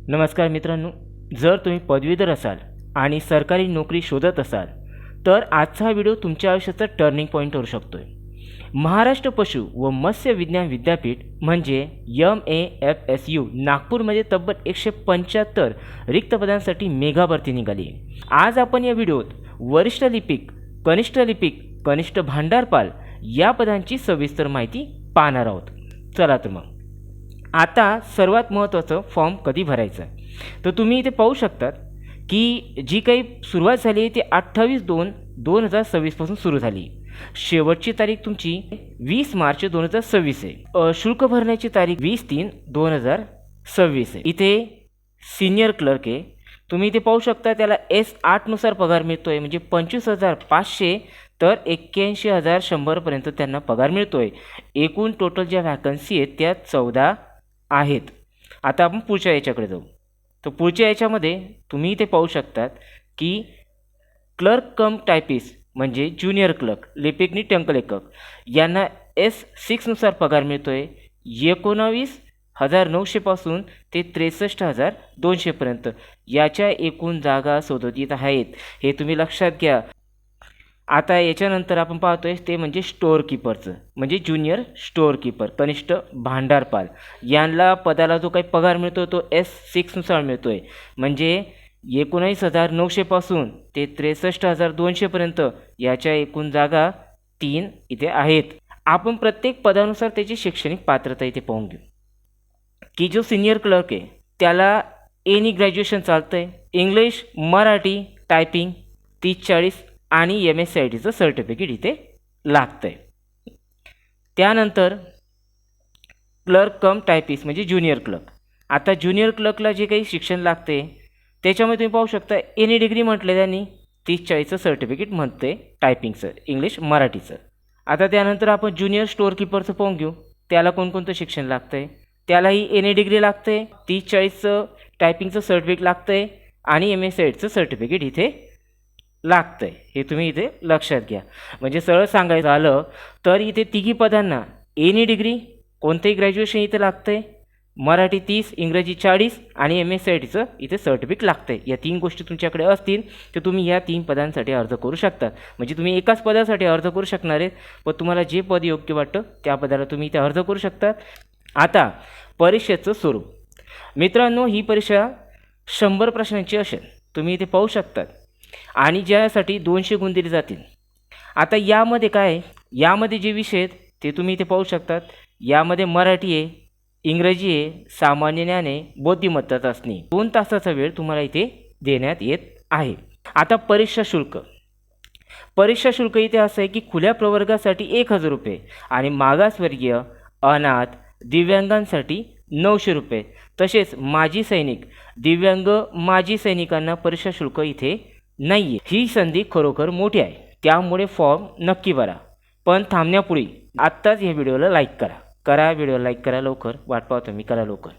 नमस्कार मित्रांनो, जर तुम्ही पदवीधर असाल आणि सरकारी नोकरी शोधत असाल तर आजचा हा व्हिडिओ तुमच्या आयुष्याचा टर्निंग पॉईंट ठरू शकतो आहे. महाराष्ट्र पशु व मत्स्य विज्ञान विद्यापीठ म्हणजे MAFSU नागपूरमध्ये तब्बल 175 रिक्त पदांसाठी मेगा भरती निघाली आहे. आज आपण या व्हिडिओत वरिष्ठ लिपिक, कनिष्ठ भांडारपाल या पदांची सविस्तर माहिती पाहणार आहोत. चला तर मग आता सर्वात महत्त्वाचं फॉर्म कधी भरायचा, तर तुम्ही इथे पाहू शकतात की जी काही सुरुवात झाली आहे ती 28/2/2026 पासून सुरू झाली. शेवटची तारीख तुमची 20 मार्च 2026 आहे. शुल्क भरण्याची तारीख 20/3/2026 आहे. इथे सिनियर क्लर्क आहे, तुम्ही इथे पाहू शकता त्याला S8 नुसार पगार मिळतो आहे, म्हणजे 25,500 तर 81,100 पर्यंत त्यांना पगार मिळतो आहे. एकूण टोटल ज्या व्हॅकन्सी आहेत त्या 14 आहेत. आता आपण पुढच्या याच्याकडे जाऊ. तर पुढच्या याच्यामध्ये तुम्ही इथे पाहू शकतात की क्लर्क कम टायपिस्ट म्हणजे ज्युनियर क्लर्क, लिपिक नी टंकलेखक यांना S6 नुसार पगार मिळतो आहे. 19,900 पासून ते 63,200 पर्यंत. याच्या एकूण जागा सदोदित आहेत, हे तुम्ही लक्षात घ्या. आता याच्यानंतर आपण पाहतोय ते म्हणजे स्टोअर कीपरचं, म्हणजे ज्युनियर स्टोअर कीपर, कनिष्ठ भांडारपाल यांना पदाला जो काही पगार मिळतो तो S6 नुसार मिळतो आहे, म्हणजे 19,900 पासून ते 63,200 पर्यंत. याच्या एकूण जागा 3 इथे आहेत. आपण प्रत्येक पदानुसार त्याची शैक्षणिक पात्रता इथे पाहून घेऊ. की जो सिनियर क्लर्क आहे त्याला एनी ग्रॅज्युएशन चालतं आहे, इंग्लिश, मराठी, टायपिंग 30-40 आणि MSCITचं सर्टिफिकेट इथे लागतं आहे. त्यानंतर क्लर्क कम टायपिस्ट म्हणजे ज्युनियर क्लर्क. आता ज्युनियर क्लर्कला जे काही शिक्षण लागते त्याच्यामध्ये तुम्ही पाहू शकता एनी डिग्री म्हटलं त्यांनी 30-40चं सर्टिफिकेट म्हणते, टायपिंगचं, इंग्लिश, मराठीचं. आता त्यानंतर आपण ज्युनियर स्टोअर कीपरचं पाहून घेऊ. त्याला कोणकोणतं शिक्षण लागतं आहे, त्यालाही एनी डिग्री लागतं आहे, 30-40चं टायपिंगचं सर्टिफिकेट लागतं आहे आणि MSCITचं सर्टिफिकेट इथे लागतं आहे. हे तुम्ही इथे लक्षात घ्या. म्हणजे सरळ सांगायचं झालं तर इथे तिघी पदांना एनी डिग्री, कोणतंही ग्रॅज्युएशन इथे लागतं आहे, मराठी 30, इंग्रजी 40 आणि MSCITचं इथे सर्टिफिकेट लागतं आहे. या 3 गोष्टी तुमच्याकडे असतील तर तुम्ही या 3 पदांसाठी अर्ज करू शकता. म्हणजे तुम्ही एकाच पदासाठी अर्ज करू शकणार आहेत, पण तुम्हाला जे पद योग्य वाटतं त्या पदाला तुम्ही इथे अर्ज करू शकता. आता परीक्षेचं स्वरूप मित्रांनो, ही परीक्षा 100 प्रश्नांची असेल, तुम्ही इथे पाहू शकतात, आणि ज्यासाठी 200 गुण दिले जातील. आता यामध्ये काय, यामध्ये जे विषय आहेत ते तुम्ही इथे पाहू शकतात. यामध्ये मराठी आहे, इंग्रजी आहे, सामान्य ज्ञान आहे, बुद्धिमत्ता चाचणी. 2 तासाचा वेळ तुम्हाला इथे देण्यात येत आहे. आता परीक्षा शुल्क इथे असं आहे की खुल्या प्रवर्गासाठी 1,000 रुपये आणि मागासवर्गीय, अनाथ, दिव्यांगांसाठी 900 रुपये. तसेच माजी सैनिक, दिव्यांग माजी सैनिकांना परीक्षा शुल्क इथे नाही आहे. ही संधी खरोखर मोठी आहे, त्यामुळे फॉर्म नक्की भरा. पण थांबण्यापूर्वी आत्ताच या व्हिडिओला लाईक करा, व्हिडिओला लाईक करा लवकर, वाट पाहतो मी, करा लवकर.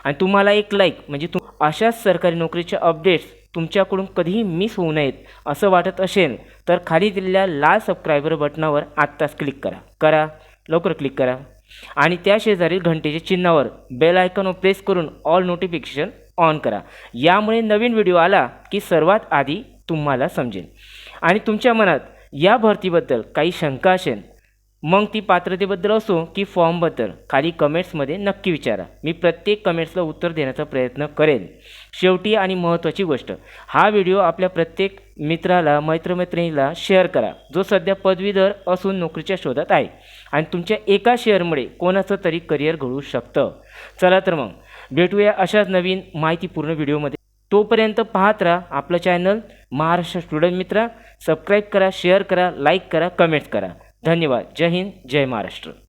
आणि तुम्हाला एक लाईक म्हणजे अशाच सरकारी नोकरीच्या अपडेट्स तुमच्याकडून कधीही मिस होऊ नयेत असं वाटत असेल तर खाली दिलेल्या लाल सबस्क्रायबर बटनावर आत्ताच क्लिक करा, लवकर क्लिक करा. आणि त्या शेजारील घंटेच्या चिन्हावर बेल आयकॉनवर प्रेस करून ऑल नोटिफिकेशन ऑन करा. यामुळे नवीन व्हिडिओ आला की सर्वात आधी तुम्हाला समजेल. आणि तुमच्या मनात या भरतीबद्दल काही शंका असेल, मग ती पात्रतेबद्दल असो की फॉर्मबद्दल, खाली कमेंट्समध्ये नक्की विचारा. मी प्रत्येक कमेंट्सला उत्तर देण्याचा प्रयत्न करेन. शेवटी आणि महत्त्वाची गोष्ट, हा व्हिडिओ आपल्या प्रत्येक मित्राला, मैत्रिणीला शेअर करा जो सध्या पदवीधर असून नोकरीच्या शोधात आहे, आणि तुमच्या एका शेअरमुळे कोणाचं तरी करिअर घडू शकतं. चला तर मग भेटूया अशाच नवीन माहितीपूर्ण व्हिडिओमध्ये. तोपर्यंत पाहत राहा आपलं चॅनल महाराष्ट्र स्टुडंट मित्र. सबस्क्राईब करा, शेअर करा, लाईक करा, कमेंट्स करा. धन्यवाद. जय हिंद, जय महाराष्ट्र.